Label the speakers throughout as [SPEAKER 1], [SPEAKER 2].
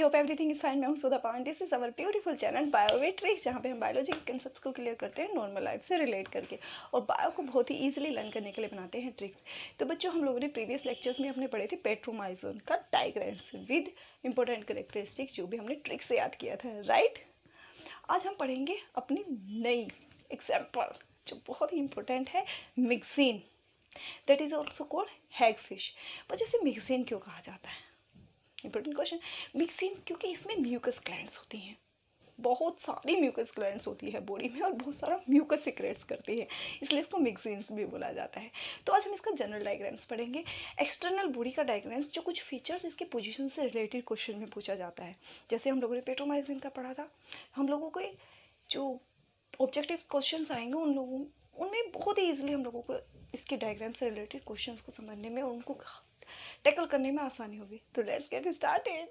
[SPEAKER 1] Hope everything is fine. मैं हूँ सुधा पावन। This is our beautiful channel biometrics, जहाँ पे हम बायोलॉजी के कंसेप्ट को क्लियर करते हैं नॉर्मल लाइफ से रिलेट करके, और बायो को बहुत ही ईजिली लर्न करने के लिए बनाते हैं ट्रिक्स। तो बच्चों, हम लोगों ने प्रीवियस लेक्चर्स में अपने पढ़े थे पेट्रोमाइजोन का डायग्राम्स विद इंपॉर्टेंट कैरेक्टरिस्टिक्स, जो भी हमने ट्रिक से याद किया था, राइट। आज हम पढ़ेंगे अपनी नई एग्जाम्पल जो बहुत ही इंपॉर्टेंट है, mixing, that is also called hagfish. बच्चों, इसे मिक्सिन क्यों कहा जाता है? Important question. मिक्सिन क्योंकि इसमें म्यूकस ग्लैंड्स होती हैं, बहुत सारी म्यूकस ग्लैंड्स होती है बॉडी में, और बहुत सारा म्यूकस सिक्रेट्स करती है, इसलिए इसको मिक्सिन्स भी बोला जाता है। तो आज हम इसका जनरल डायग्राम्स पढ़ेंगे, एक्सटर्नल बॉडी का डायग्राम्स, जो कुछ फीचर्स इसके पोजीशन से रिलेटेड क्वेश्चन में पूछा जाता है। जैसे हम लोगों ने पेट्रोमाइसिन का पढ़ा था, हम लोगों को जो ऑब्जेक्टिव क्वेश्चन आएंगे उनमें बहुत ही ईजिली हम लोगों को इसके डायग्राम से रिलेटेड क्वेश्चन को समझने में और उनको टैकल करने में आसानी होगी। तो लेट्स गेट स्टार्टेड।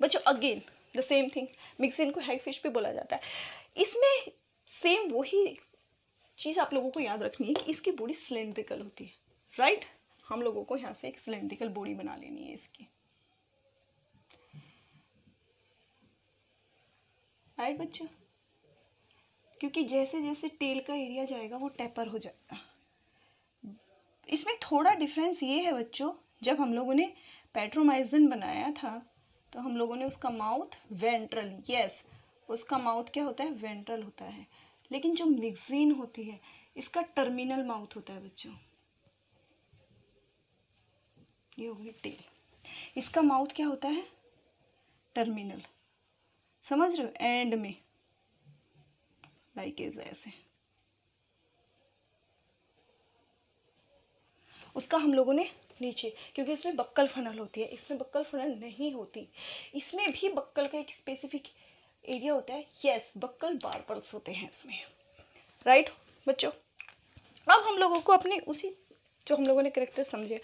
[SPEAKER 1] बच्चों, again the same thing, mixing को हैगफिश भी बोला जाता है। इसमें सेम वही चीज़ आप लोगों को याद रखनी है कि इसकी बॉडी सिलेंड्रिकल होती है, राइट। हम लोगों को यहाँ से एक सिलेंड्रिकल बॉडी बना लेनी है इसकी, राइट बच्चों, क्योंकि जैसे जैसे टेल का एरिया जाएगा वो टेपर हो जाएगा। इसमें थोड़ा डिफरेंस ये है बच्चों, जब हम लोगों ने पेट्रोमाइसिन बनाया था तो हम लोगों ने उसका माउथ वेंट्रल, यस, उसका माउथ क्या होता है? वेंट्रल होता है। लेकिन जो मिक्सिन होती है इसका टर्मिनल माउथ होता है बच्चों। ये होगी टेल, इसका माउथ क्या होता है? टर्मिनल, समझ रहे हो? एंड में लाइक ऐसे। उसका हम लोगों ने नीचे, क्योंकि इसमें बक्कल फनल होती है, इसमें बक्कल फनल नहीं होती। इसमें भी बक्कल का एक स्पेसिफिक एरिया होता है, यस, बक्कल बार्बल्स होते हैं इसमें, राइट बच्चों। अब हम लोगों को अपने उसी जो हम लोगों ने कैरेक्टर समझे,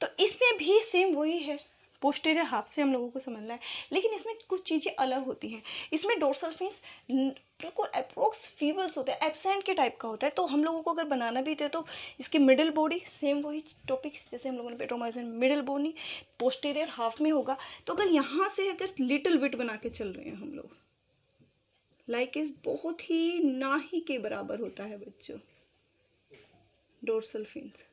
[SPEAKER 1] तो इसमें भी सेम वही है, पोस्टीरियर हाफ से हम लोगों को समझना है। लेकिन इसमें कुछ चीज़ें अलग होती हैं। इसमें डोर्सल फिन्स बिल्कुल अप्रोक्स फीबल्स होते हैं, एब्सेंट के टाइप का होता है। तो हम लोगों को अगर बनाना भी थे तो इसकी मिडिल बॉडी सेम वही टॉपिक्स, जैसे हम लोगों ने पेट्रोमाइसिन, मिडिल बॉडी पोस्टीरियर हाफ में होगा। तो अगर यहाँ से अगर लिटिल बिट बना के चल रहे हैं हम लोग, लाइक इज बहुत ही ना ही के बराबर होता है बच्चों डोर्सल फिन्स।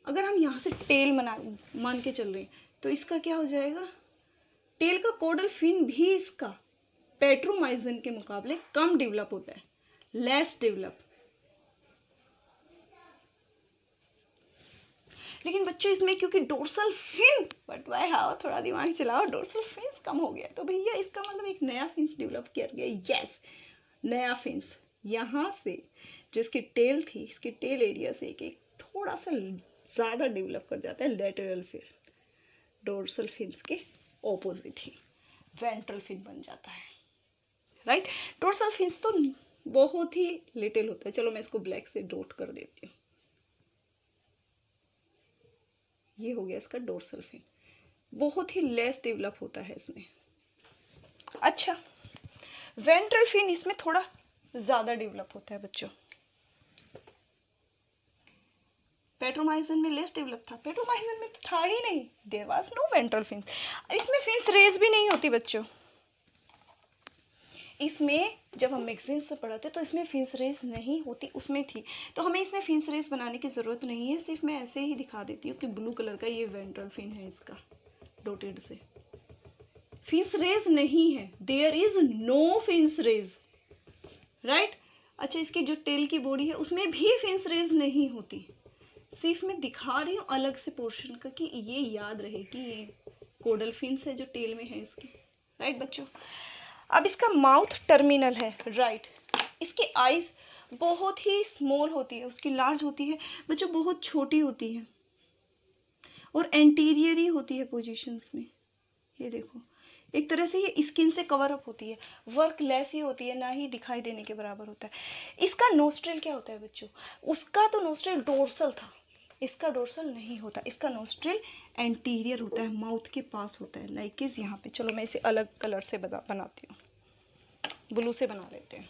[SPEAKER 1] अगर हम यहाँ से टेल मान के चल रहे हैं तो इसका क्या हो जाएगा? टेल का कोडल फिन भी इसका पेट्रोमाइसिन के मुकाबले कम डेवलप होता है, लेस डेवलप। लेकिन बच्चों, इसमें क्योंकि dorsal fin, but why how, थोड़ा दिमाग चलाओ, डोर्सल फिन्स कम हो गया तो भैया इसका मतलब एक नया फिन्स डेवलप किया गया, यस, नया फिन्स यहाँ से जो इसकी टेल थी, इसकी टेल एरिया से एक थोड़ा सा ज़्यादा डेवलप कर जाता है लैटरल फिन, डोर्सल फिन्स के ऑपोजिट ही वेंट्रल फिन बन जाता है, राइट। डोर्सल फिन्स तो बहुत ही लिटिल होता है। चलो मैं इसको ब्लैक से डॉट कर देती हूँ। ये हो गया इसका डोर्सल फिन, बहुत ही लेस डेवलप होता है इसमें। अच्छा, वेंट्रल फिन इसमें थोड़ा ज़्यादा डेवलप होता है बच्चों। पेट्रोमाइसिन में लेस डेवलप था, पेट्रोमाइसिन में तो था ही नहीं, there was no ventral fins. इसमें फिन्स रेज भी नहीं होती बच्चों। इसमें जब हम मिक्सिन से पढ़ाते तो इसमें फिन्स रेज नहीं होती, उसमें थी। तो हमें इसमें फिन्स रेज बनाने की ज़रूरत नहीं है, सिर्फ मैं ऐसे ही दिखा देती हूँ कि ब्लू कलर का ये वेंट्रल फिन है इसका, डॉटेड से। फिन्स रेज नहीं है, there is no fins rays, right. अच्छा, इसकी जो टेल की बॉडी है उसमें भी फिन्स रेज नहीं होती, सिर्फ मैं दिखा रही हूँ अलग से पोर्शन का कि ये याद रहे कि ये कोडल फिन्स है जो टेल में है इसके, राइट बच्चों। अब इसका माउथ टर्मिनल है, राइट। इसकी आईज बहुत ही स्मॉल होती है, उसकी लार्ज होती है बच्चों, बहुत छोटी होती है, और एंटीरियर ही होती है पोजीशंस में। ये देखो, एक तरह से ये स्किन से कवर अप होती है, वर्क लेस ही होती है, ना ही दिखाई देने के बराबर होता है। इसका नोस्ट्रिल क्या होता है बच्चों? उसका तो नोस्ट्रिल डोर्सल था, इसका डोर्सल नहीं होता, इसका नोस्ट्रिल एंटीरियर होता है, माउथ के पास होता है, लाइक इज यहाँ पे। चलो मैं इसे अलग कलर से बनाती हूँ, ब्लू से बना लेते हैं।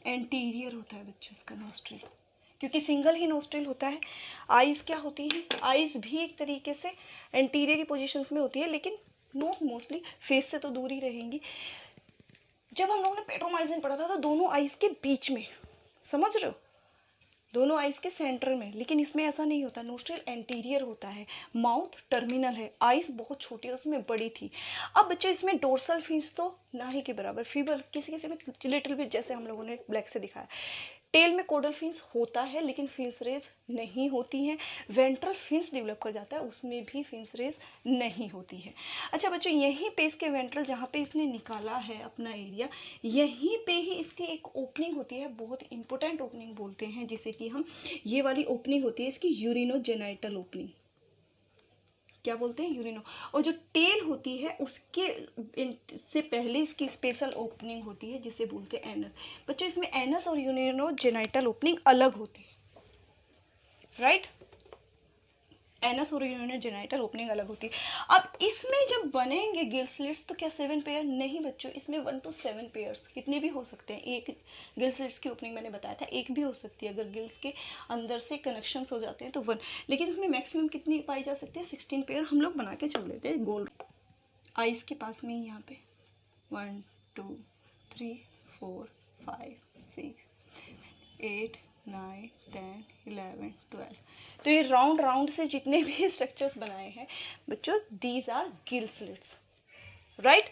[SPEAKER 1] एंटीरियर होता है बच्चों इसका नोस्ट्रिल, क्योंकि सिंगल ही नोस्ट्रिल होता है। आईज क्या होती है, आईज भी एक तरीके से एंटीरियर पोजीशंस में होती है, लेकिन नॉट मोस्टली, फेस से तो दूर ही रहेंगी। जब हम लोगों ने पेट्रोमाइसिन पढ़ा था तो दोनों आईज के बीच में, समझ रहे हो, दोनों आईज के सेंटर में, लेकिन इसमें ऐसा नहीं होता। नोस्ट्रिल एंटीरियर होता है, माउथ टर्मिनल है, आईज बहुत छोटी है, उसमें बड़ी थी। अब बच्चों इसमें डोर्सल फिन्स तो ना ही के बराबर, फीबल किसी किसी में लिटिल बिट, जैसे हम लोगों ने ब्लैक से दिखाया। टेल में कोडल फिन्स होता है, लेकिन फिन्स रेज नहीं होती हैं। वेंट्रल फिन्स डेवलप कर जाता है, उसमें भी फिन्स रेज नहीं होती है। अच्छा बच्चों, यहीं पे इसके वेंट्रल, जहाँ पे इसने निकाला है अपना एरिया, यहीं पे ही इसकी एक ओपनिंग होती है, बहुत इंपॉर्टेंट ओपनिंग बोलते हैं जिसे कि हम, ये वाली ओपनिंग होती है इसकी यूरिनोजेनाइटल ओपनिंग, क्या बोलते हैं, यूरिनो। और जो टेल होती है उसके से पहले इसकी स्पेशल ओपनिंग होती है जिसे बोलते हैं एनस। बच्चों इसमें एनस और यूरिनोजेनाइटल ओपनिंग अलग होती है, राइट। एनस और यूरिनोजेनाइटल ओपनिंग अलग होती है। अब इसमें जब बनेंगे गिल स्लिट्स तो क्या 7 पेयर? नहीं बच्चों, इसमें 1 to 7 पेयर्स कितने भी हो सकते हैं। एक गिल स्लिट्स की ओपनिंग मैंने बताया था, एक भी हो सकती है अगर गिल्स के अंदर से कनेक्शंस हो जाते हैं तो 1, लेकिन इसमें मैक्सिमम कितनी पाई जा सकती है? 16 पेयर हम लोग बना के चल देते हैं गोल आइस के पास में ही, यहाँ पे 1 2 3 4 5 6 8 9 10 11 12। तो ये राउंड राउंड से जितने भी स्ट्रक्चर्स बनाए हैं बच्चों, these are gill slits, right.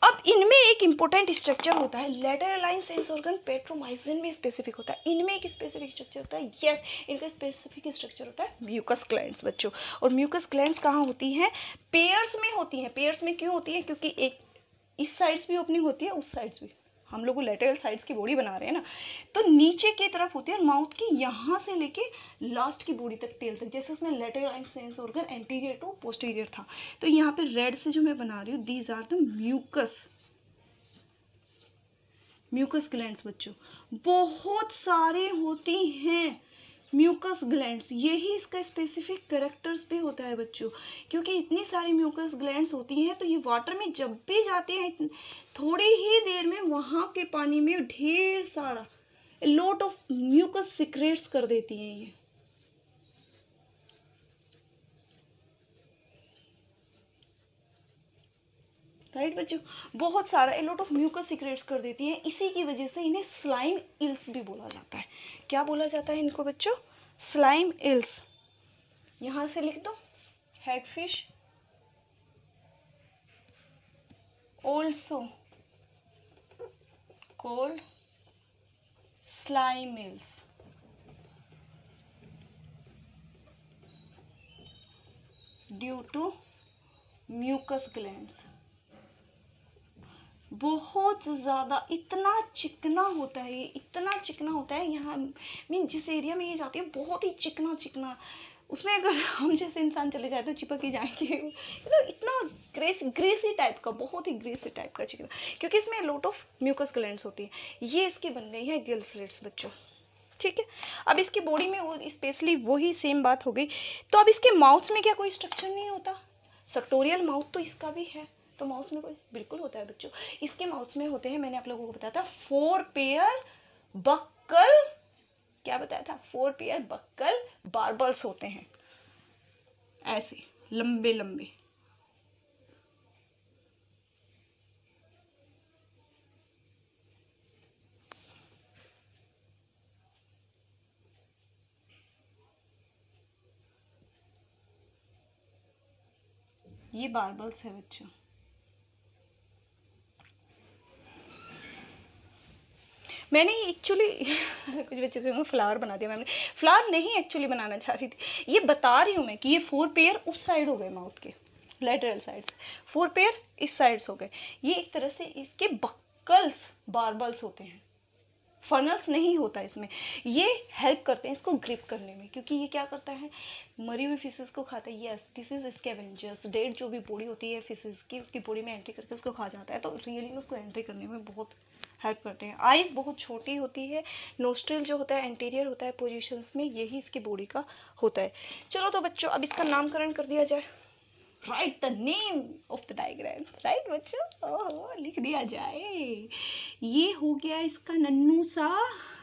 [SPEAKER 1] अब इनमें एक इंपॉर्टेंट स्ट्रक्चर होता है, lateral line sense organ Petromyzon में स्पेसिफिक होता है। इनमें एक स्पेसिफिक स्ट्रक्चर होता है, यस, इनका स्पेसिफिक स्ट्रक्चर होता है म्यूकस ग्लैंड्स बच्चों। और म्यूकस ग्लैंड्स कहाँ होती हैं? पेयर्स में होती हैं। पेयर्स में क्यों होती है? क्योंकि एक इस साइड्स भी ओपनिंग होती है, उस साइड्स भी। हम लोग लेटरल साइड्स की बॉडी बना रहे हैं ना, तो नीचे की तरफ होती है और माउथ की यहाँ से लेके लास्ट की बॉडी तक, टेल तक, जैसे उसमें lateral line sense organ anterior to posterior था। तो यहाँ पे रेड से जो मैं बना रही हूँ, these are the mucus glands बच्चों। बहुत सारे होती हैं म्यूकस ग्लैंड्स, यही इसका स्पेसिफिक कैरेक्टर्स भी होता है बच्चों। क्योंकि इतनी सारी म्यूकस ग्लैंड्स होती हैं तो ये वाटर में जब भी जाते हैं थोड़ी ही देर में वहाँ के पानी में ढेर सारा लॉट ऑफ म्यूकस सिक्रेट्स कर देती हैं ये, राइट बच्चों। बहुत सारा लॉट ऑफ म्यूकस सिक्रेट्स कर देती हैं, इसी की वजह से इन्हें स्लाइम इल्स भी बोला जाता है। क्या बोला जाता है इनको बच्चों? Slime ills. यहाँ से लिख दो, hagfish also called slime eels. Due to mucus glands. बहुत ज़्यादा इतना चिकना होता है ये, इतना चिकना होता है। यहाँ मीन जिस एरिया में ये जाती है बहुत ही चिकना चिकना, उसमें अगर हम जैसे इंसान चले जाए तो चिपक ही जाएंगे, इतना ग्रेसी टाइप का, बहुत ही ग्रेसी टाइप का चिकना, क्योंकि इसमें लॉट ऑफ म्यूकस ग्लैंड्स होती हैं। ये इसकी बन गई है गिल स्लिट्स बच्चों, ठीक है। अब इसकी बॉडी में वो स्पेशली वही सेम बात हो गई। तो अब इसके माउथ में क्या कोई स्ट्रक्चर नहीं होता? सेक्टोरियल माउथ तो इसका भी है, तो माउथ में कोई बिल्कुल होता है बच्चों। इसके माउथ में होते हैं, मैंने आप लोगों को बताया था 4 पेयर बक्कल, क्या बताया था? 4 पेयर बक्कल बार्बल्स होते हैं, ऐसे लंबे लंबे। ये बार्बल्स है बच्चों। मैंने एक्चुअली कुछ बच्चे से फ्लावर बना दिया मैंने, फ्लावर नहीं एक्चुअली बनाना चाह रही थी, ये बता रही हूँ मैं कि ये 4 पेयर उस साइड हो गए माउथ के, लेटरल साइड्स, 4 पेयर इस साइड्स हो गए। ये एक तरह से इसके बक्कल्स बार्बल्स होते हैं, फनल्स नहीं होता इसमें। ये हेल्प करते हैं इसको ग्रिप करने में, क्योंकि ये क्या करता है? मरी हुई फिशेस को खाता है। Yes, this is scavengers. Dead जो भी बॉडी होती है फिशेस की, उसकी बॉडी में एंट्री करके उसको खा जाता है, तो रियली में उसको एंट्री करने में बहुत हेल्प करते हैं। आइज़ बहुत छोटी होती है, नोस्ट्रिल जो होता है एंटीरियर होता है पोजिशंस में, यही इसकी बॉडी का होता है। चलो तो बच्चों अब इसका नामकरण कर दिया जाए। Right the name of the diagram, right बच्चों, ओहो लिख दिया जाए। ये हो गया इसका नन्नू सा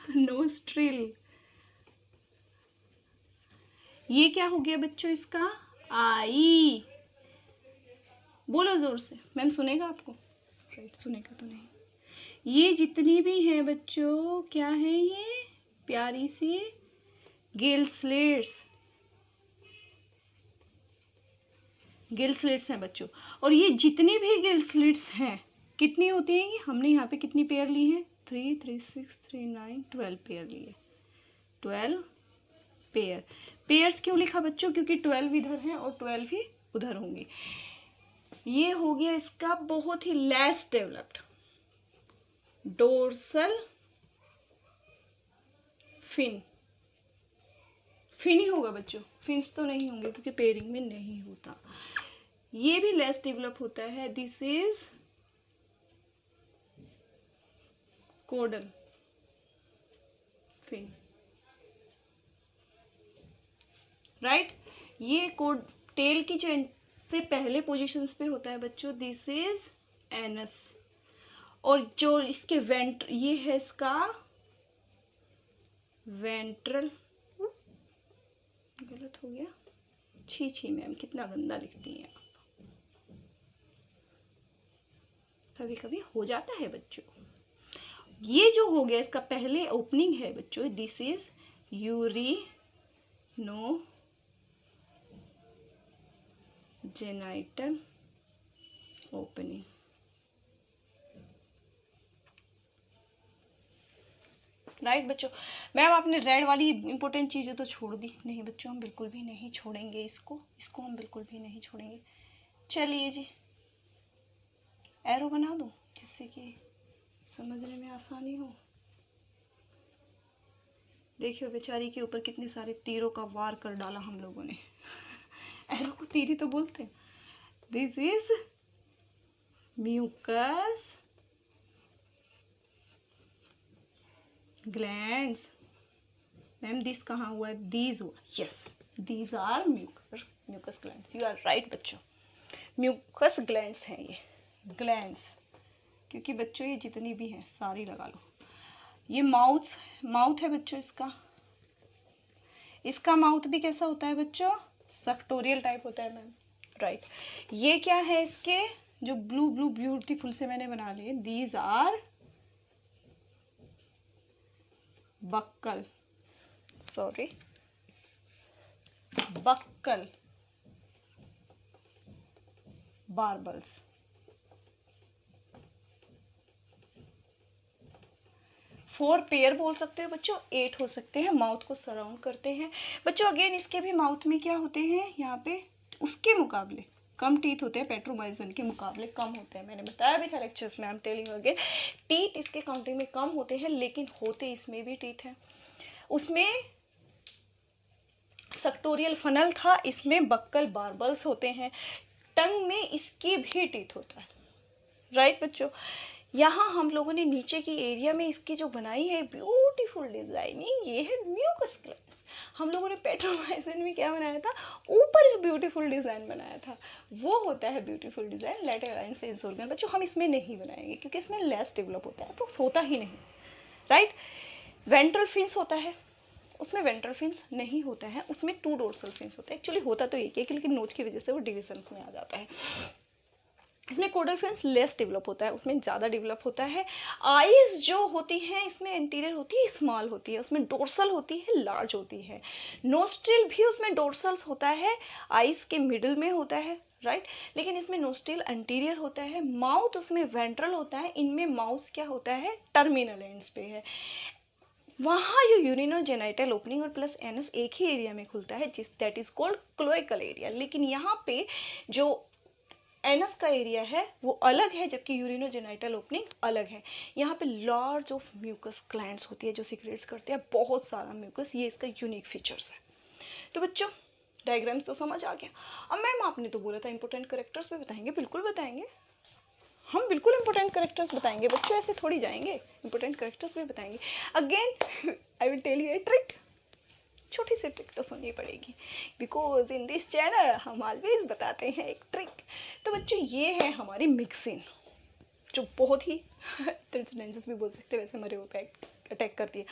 [SPEAKER 1] नोस्ट्रिल, ये क्या हो गया बच्चों इसका? आई। बोलो जोर से, मैम सुनेगा आपको? राइट, सुनेगा तो नहीं। ये जितनी भी हैं बच्चों, क्या है ये? प्यारी सी गिल स्लिट्स, गिल स्लिट्स हैं बच्चों। और ये जितनी भी गिल स्लिट्स हैं कितनी होती हैं? ये हमने यहाँ पे कितनी पेयर ली हैं? 3, 3, 6, 3, 9, 12 पेयर लिए। 12 पेयर। पेयर्स क्यों लिखा बच्चों? क्योंकि 12 इधर हैं और 12 ही उधर होंगी। ये हो गया इसका बहुत ही less developed dorsal fin. Fin ही होगा बच्चों, फिन्स तो नहीं होंगे क्योंकि पेयरिंग में नहीं होता। ये भी लेस डेवलप होता है। This is caudal fin, right. ये कोड टेल की जो से पहले पोजीशंस पे होता है बच्चों, दिस इज एनस। और जो इसके ये है इसका वेंट्रल। गलत हो गया, छी छी मैम कितना गंदा लिखती हैं आप, कभी कभी हो जाता है बच्चों। ये जो हो गया इसका पहले ओपनिंग है बच्चों, this is urino genital opening. Right बच्चों। मैम आपने रेड वाली इंपॉर्टेंट चीज़ें तो छोड़ दी। नहीं बच्चों, हम बिल्कुल भी नहीं छोड़ेंगे इसको हम बिल्कुल भी नहीं छोड़ेंगे। चलिए जी, एरो बना दूँ जिससे कि समझने में आसानी हो। देखियो बेचारी के ऊपर कितने सारे तीरों का वार कर डाला हम लोगों ने। एरो को तीर ही तो बोलते हैं। This is mucus glands. Ma'am this कहाँ हुआ है? दीज हुआ। Yes, these are mucus glands. You are right बच्चों, म्यूकस ग्लैंड्स हैं ये ग्लैंड्स। क्योंकि बच्चों ये जितनी भी हैं सारी लगा लो। ये माउथ है बच्चों इसका माउथ भी कैसा होता है बच्चों? सक्टोरियल टाइप होता है मैम, राइट। ये क्या है इसके जो ब्लू ब्लू ब्यूटीफुल से मैंने बना लिए, these are buccal, sorry buccal barbels. Four pair बोल सकते हो बच्चों, 8 हो सकते हैं। माउथ को सराउंड करते हैं बच्चों। अगेन इसके भी माउथ में क्या होते हैं? यहाँ पे उसके मुकाबले कम टीथ होते हैं, पेट्रोमाइजन के मुकाबले कम होते हैं। मैंने बताया भी था लेक्चर्स में, I am telling you again, teeth इसके काउंटिंग में कम होते हैं लेकिन होते इसमें भी टीथ हैं। उसमें सक्टोरियल फनल था, इसमें बक्कल बार्बल्स होते हैं। टंग में इसकी भी टीथ होता है, राइट बच्चों। यहाँ हम लोगों ने नीचे की एरिया में इसकी जो बनाई है ब्यूटीफुल डिजाइनिंग, ये है म्यूकस ग्लैंड्स। हम लोगों ने पेट्रोमाइसिन में क्या बनाया था? ऊपर जो ब्यूटीफुल डिजाइन बनाया था वो होता है ब्यूटीफुल डिजाइन लैटेराइन सेंस ऑर्गन। बच्चों हम इसमें नहीं बनाएंगे क्योंकि इसमें लेस डेवलप होता है, तो होता ही नहीं, राइट। वेंट्रल फिन्स होता है, उसमें वेंट्रल फिन्स नहीं होता है, उसमें 2 डोर्सल फिन्स होते हैं। एक्चुअली होता तो एक है लेकिन नोच की वजह से वो डिविजन्स में आ जाता है। इसमें कोडल फिन्स लेस डेवलप होता है, उसमें ज़्यादा डेवलप होता है। आईज जो होती है इसमें एंटीरियर होती है, स्मॉल होती है, उसमें डोर्सल होती है, लार्ज होती है। नोस्ट्रिल भी उसमें डोर्सल्स होता है, आईज के मिडिल में होता है, राइट। लेकिन इसमें नोस्ट्रिल एंटीरियर होता है। माउथ उसमें वेंट्रल होता है, इनमें माउथ क्या होता है? टर्मिनल एंड्स पे है। वहाँ जो यूरिनोजेनाइटल ओपनिंग और प्लस एनस एक ही एरिया में खुलता है, जिस that is called cloacal area. लेकिन यहाँ पे जो एनस का एरिया है वो अलग है, जबकि यूरिनोजेनाइटल ओपनिंग अलग है। यहाँ पे लार्ज ऑफ म्यूकस ग्लैंड्स होती है जो सीक्रेट्स करते हैं बहुत सारा म्यूकस। ये इसका यूनिक फीचर्स है। तो बच्चों डायग्राम्स तो समझ आ गया। अब मैम आपने तो बोला था इंपॉर्टेंट कैरेक्टर्स पे बताएंगे, बिल्कुल बताएंगे, हम बिल्कुल इंपॉर्टेंट कैरेक्टर्स बताएंगे बच्चों, ऐसे थोड़ी जाएंगे, इंपॉर्टेंट कैरेक्टर्स भी बताएंगे। Again I will tell you a trick, छोटी सी ट्रिक तो सुननी पड़ेगी बिकॉज इन दिस चैनल हम ऑलवेज बताते हैं एक ट्रिक। तो बच्चों ये है हमारी मिक्सिन, जो बहुत ही भी बोल सकते हैं, वैसे मरे हुए अटैक करती है।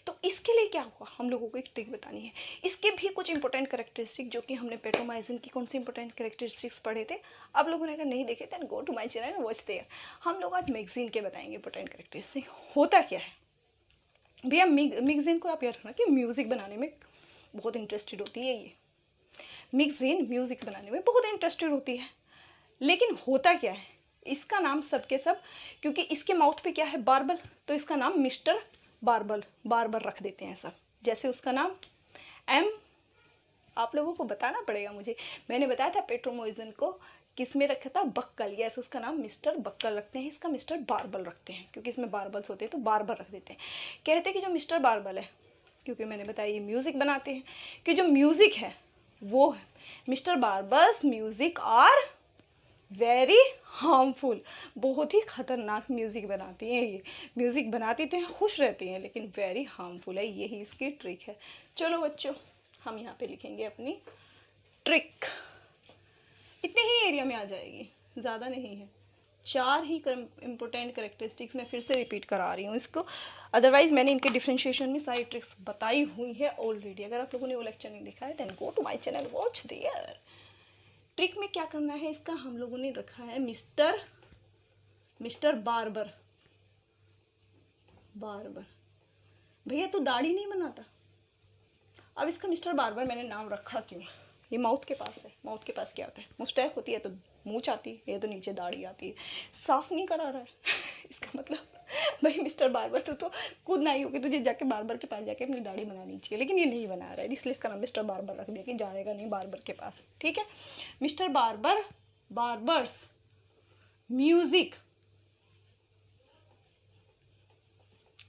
[SPEAKER 1] तो इसके लिए क्या हुआ, हम लोगों को एक ट्रिक बतानी है। इसके भी कुछ इंपॉर्टेंट कैरेक्टरिस्टिक जो कि हमने पेट्रोमाइसिन की कौन सी इंपॉर्टेंट कैरेक्टरिस्टिक्स पढ़े थे, आप लोगों ने अगर नहीं देखे then go to my channel watch there. हम लोग आज मैगजीन के बताएंगे इंपॉर्टेंट कैरेक्टरिस्टिक। होता क्या है भैया, मैगजीन को आप याद रखना कि म्यूज़िक बनाने में बहुत इंटरेस्टेड होती है। ये मैगजीन म्यूज़िक बनाने में बहुत इंटरेस्टेड होती है, लेकिन होता क्या है, इसका नाम सबके सब, क्योंकि इसके माउथ पे क्या है, बार्बल, तो इसका नाम मिस्टर बार्बर रख देते हैं सब। जैसे उसका नाम एम, आप लोगों को बताना पड़ेगा मुझे, मैंने बताया था पेट्रोमाइसिन को किस में रखा था, बक्कल, यस उसका नाम मिस्टर बक्कल रखते हैं, इसका मिस्टर बार्बल रखते हैं, क्योंकि इसमें बार्बल्स होते हैं तो बार्बर रख देते हैं। कहते हैं कि जो मिस्टर बार्बल है, क्योंकि मैंने बताया ये म्यूज़िक बनाते हैं, कि जो म्यूज़िक है वो है mister barbels music are very harmful, बहुत ही ख़तरनाक म्यूज़िक बनाती हैं ये। म्यूज़िक बनाती तो हैं, खुश रहती हैं, लेकिन वेरी हार्मफुल है, यही इसकी ट्रिक है। चलो बच्चों, हम यहाँ पे लिखेंगे अपनी ट्रिक। इतने ही एरिया में आ जाएगी, ज़्यादा नहीं है। 4 ही इम्पोर्टेंट करेक्टरिस्टिक्स मैं फिर से रिपीट करा रही हूँ इसको, अदरवाइज मैंने इनके डिफ्रेंशिएशन में सारी ट्रिक्स बताई हुई है ऑलरेडी। अगर आप लोगों ने वो लेक्चर नहीं देखा है then go to my channel watch there. Trick में क्या करना है इसका, हम लोगों ने रखा है मिस्टर बार्बर। भैया तू दाढ़ी नहीं बनाता, अब इसका मिस्टर बार्बर मैंने नाम रखा क्यों, ये माउथ के पास है, माउथ के पास क्या होता है, मुस्टैक होती है तो मूंछ आती है, ये तो नीचे दाढ़ी आती है, साफ नहीं करा रहा है इसका मतलब भाई मिस्टर बार्बर तो खुद नहीं होगी, तुझे जाके बार्बर के पास जाके अपनी दाढ़ी बनानी चाहिए, लेकिन ये नहीं बना रहा है, इसलिए इसका नाम मिस्टर बार्बर रख दिया कि जाएगा नहीं बार्बर के पास। ठीक है, mister barbers music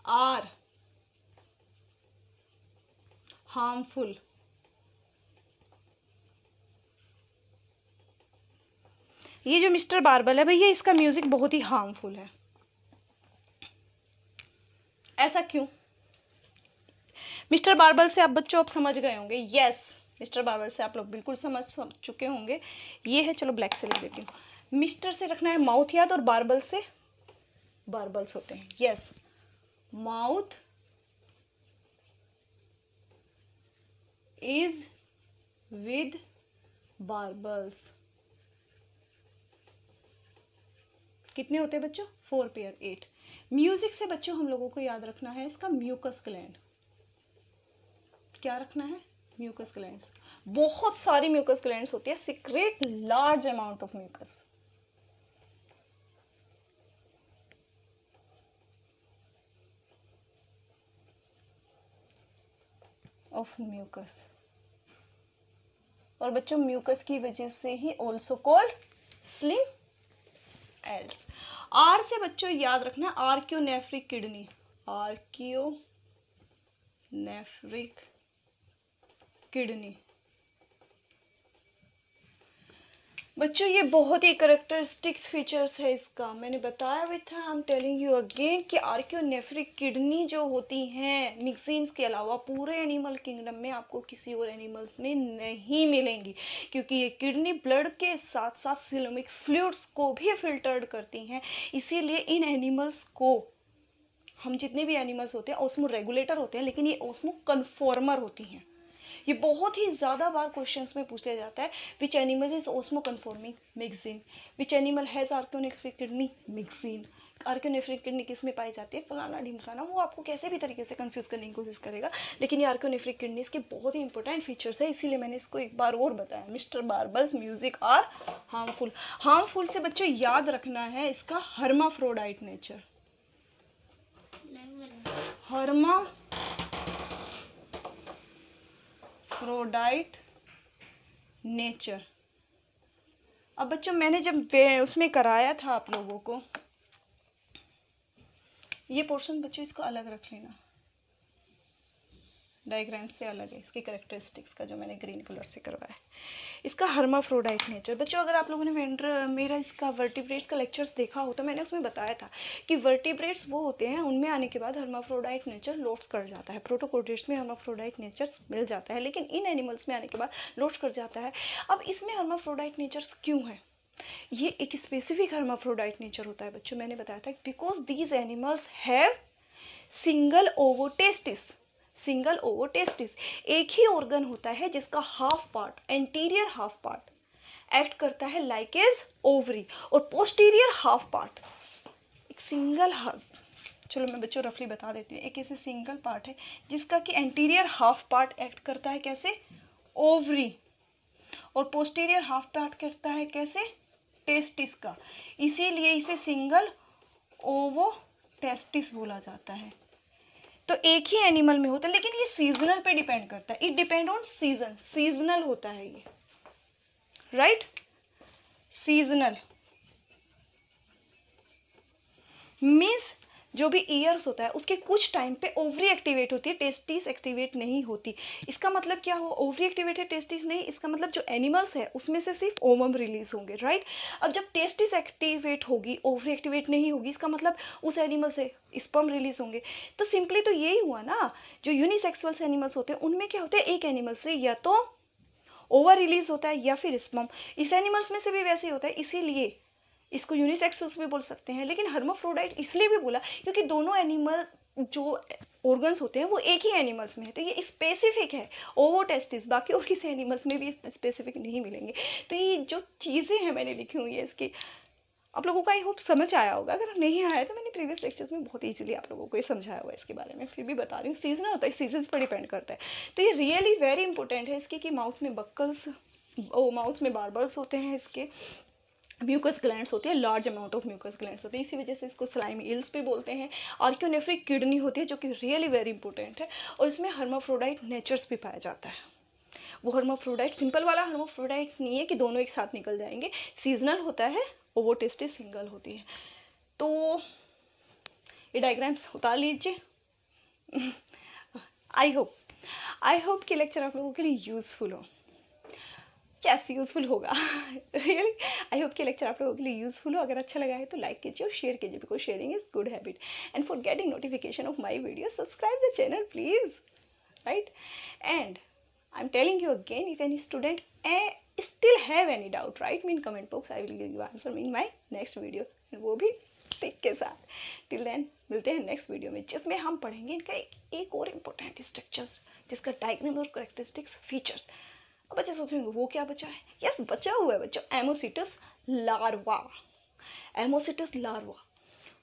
[SPEAKER 1] are harmful. ये जो मिस्टर बार्बल है भैया, इसका म्यूजिक बहुत ही हार्मफुल है। ऐसा क्यों? मिस्टर बार्बल से आप बच्चों अब समझ गए होंगे, यस मिस्टर बार्बल से आप लोग बिल्कुल समझ चुके होंगे। ये है, चलो ब्लैक से लिख देती हूँ। मिस्टर से रखना है माउथ याद, और बार्बल से बार्बल्स होते हैं, yes mouth is with barbels. कितने होते हैं बच्चों, 4 पेयर 8। म्यूजिक से बच्चों हम लोगों को याद रखना है इसका म्यूकस ग्लैंड। क्या रखना है, म्यूकस ग्लैंड्स। बहुत सारी म्यूकस ग्लैंड्स होती है, secrete large amount of mucus. और बच्चों म्यूकस की वजह से ही also called slime eels. Are से बच्चों याद रखना आर्कियोनेफ्रिक किडनी, आर्कियोनेफ्रिक किडनी। बच्चों ये बहुत ही करेक्टरिस्टिक्स फीचर्स है इसका, मैंने बताया भी था, I am telling you again कि आर्कियोनेफ्रिक किडनी जो होती हैं मिक्सिन्स के अलावा पूरे एनिमल किंगडम में आपको किसी और एनिमल्स में नहीं मिलेंगी, क्योंकि ये किडनी ब्लड के साथ साथ सिलोमिक फ्लूइड्स को भी फिल्टर्ड करती हैं। इसीलिए इन एनिमल्स को, हम जितने भी एनिमल्स होते हैं ऑस्मो रेगुलेटर होते हैं, लेकिन ये ऑस्मो कन्फॉर्मर होती हैं। ये बहुत ही ज़्यादा बार क्वेश्चंस में पूछ लिया जाता है, which animal is osmoconforming Myxine, which animal has archinephric kidney Myxine. Archinephric kidney किस में पाई जाती है, फलाना ढिमकाना, वो आपको कैसे भी तरीके से कंफ्यूज करने की कोशिश करेगा, लेकिन ये आर्कियोनेफ्रिक किडनी इसके बहुत ही इंपॉर्टेंट फीचर्स है, इसीलिए मैंने इसको एक बार और बताया। Mister barbels music are harmful से बच्चों याद रखना है इसका हर्माफ्रोडाइट नेचर। Hermaphrodite nature. अब बच्चों मैंने जब उसमें कराया था आप लोगों को ये पोर्शन, बच्चों इसको अलग रख लेना, डायग्राम से अलग है इसकी करेक्टरिस्टिक्स का, जो मैंने ग्रीन कलर से करवाया है। इसका हर्माफ्रोडाइट नेचर बच्चों, अगर आप लोगों ने मेरा इसका वर्टिब्रेट्स का लेक्चर्स देखा हो तो मैंने उसमें बताया था कि वर्टिब्रेट्स वो होते हैं उनमें आने के बाद हर्माफ्रोडाइट नेचर लॉस्ट कर जाता है। प्रोटोकोडेट्स में हर्माफ्रोडाइट नेचर मिल जाता है, लेकिन इन एनिमल्स में आने के बाद लॉस्ट कर जाता है। अब इसमें हर्माफ्रोडाइट नेचर्स क्यों है, ये एक स्पेसिफिक हर्माफ्रोडाइट नेचर होता है बच्चों, मैंने बताया था because these animals have single ovotestis. Single ovotestis एक ही ऑर्गन होता है जिसका half part, anterior half part act करता है लाइक एज ओवरी, और पोस्टीरियर हाफ पार्ट एक सिंगल हाफ, चलो मैं बच्चों रफली बता देती हूँ, एक ऐसे सिंगल पार्ट है जिसका कि एंटीरियर हाफ पार्ट एक्ट करता है कैसे, ओवरी, और पोस्टीरियर हाफ पार्ट करता है कैसे, टेस्टिस का, इसीलिए इसे सिंगल ओवोटेस्टिस बोला जाता है। तो एक ही एनिमल में होता है, लेकिन ये सीजनल पे डिपेंड करता है, it depend on season, seasonal होता है ये, राइट, सीजनल मीन्स जो भी ईयर्स होता है उसके कुछ टाइम पे ओवरी एक्टिवेट होती है, टेस्टिस एक्टिवेट नहीं होती। इसका मतलब क्या हो, ओवरी एक्टिवेट है टेस्टिस नहीं, इसका मतलब जो एनिमल्स है उसमें से सिर्फ ओवम रिलीज होंगे, राइट। अब जब टेस्टिस एक्टिवेट होगी, ओवरी एक्टिवेट नहीं होगी, इसका मतलब उस एनिमल से स्पर्म रिलीज होंगे। तो सिंपली तो यही हुआ ना, जो यूनिसेक्सुअल्स एनिमल्स होते हैं उनमें क्या होता है, एक एनिमल से या तो ओवर रिलीज होता है या फिर स्पर्म, इस एनिमल्स में से भी वैसे ही होता है, इसीलिए इसको यूनिसेक्सुअल्स भी बोल सकते हैं। लेकिन हर्माफ्रोडाइट इसलिए भी बोला क्योंकि दोनों एनिमल जो ऑर्गन्स होते हैं वो एक ही एनिमल्स में है, तो ये स्पेसिफिक है ओवोटेस्टिस, बाकी और किसी एनिमल्स में भी स्पेसिफिक नहीं मिलेंगे। तो ये जो चीज़ें हैं मैंने लिखी हुई है इसकी, आप लोगों को आई होप समझ आया होगा, अगर नहीं आया तो मैंने प्रीवियस लेक्चर्स में बहुत ईजिली आप लोगों को ये समझाया हुआ है इसके बारे में, फिर भी बता रही हूँ। सीजनल होता है, सीजन पर डिपेंड करता है। तो ये रियली वेरी इंपॉर्टेंट है इसकी, कि माउथ में बक्कल्स, माउथ में बार्बल्स होते हैं, इसके म्यूकस ग्लैंड्स होती है, large amount of mucus glands होते हैं, इसी वजह से इसको स्लाइम इल्स भी बोलते हैं। आर्कियोनेफ्रिक किडनी होती है जो कि रियली वेरी इंपॉर्टेंट है, और इसमें हर्माफ्रोडाइट नेचर्स भी पाया जाता है। वो हर्माफ्रोडाइट सिंपल वाला हर्माफ्रोडाइट्स नहीं है कि दोनों एक साथ निकल जाएंगे, सीजनल होता है, ओवोटेस्टिस सिंगल होती है। तो ये डायग्राम्स उतार लीजिए। आई होप कि लेक्चर आप लोगों के लिए यूजफुल हो। कैसे यूजफुल होगा, रियली आई होप कि लेक्चर आप लोगों के लिए यूजफुल हो। अगर अच्छा लगा है तो लाइक कीजिए और शेयर कीजिए, because sharing is good habit. And for getting notification of my video subscribe the channel please, right. And I am telling you again, if any student still have any doubt, write me in comment box, I will give you answer in my next video, वो भी टिक के साथ। Till then मिलते हैं next video में, जिसमें हम पढ़ेंगे इनका एक और इम्पोर्टेंट स्ट्रक्चर, जिसका डायग्राम और करेक्टरिस्टिक्स फीचर्स। अब बच्चे सोच रहे होंगे वो क्या बचा है, यस बचा हुआ है बच्चों, एमोसिटस लार्वा। एमोसिटस लार्वा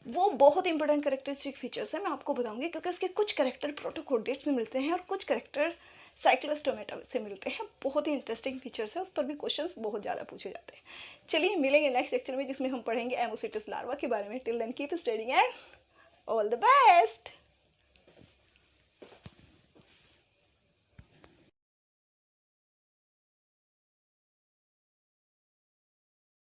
[SPEAKER 1] वो बहुत इंपॉर्टेंट करेक्टरिस्टिक फीचर्स है, मैं आपको बताऊंगी, क्योंकि उसके कुछ करेक्टर प्रोटोकोडेट से मिलते हैं और कुछ करेक्टर साइक्लोस्टोमेटा से मिलते हैं। बहुत ही इंटरेस्टिंग फीचर्स है, उस पर भी क्वेश्चंस बहुत ज़्यादा पूछे जाते हैं। चलिए मिलेंगे नेक्स्ट लेक्चर में, जिसमें हम पढ़ेंगे एमोसिटस लार्वा के बारे में। Till then keep studying and all the best.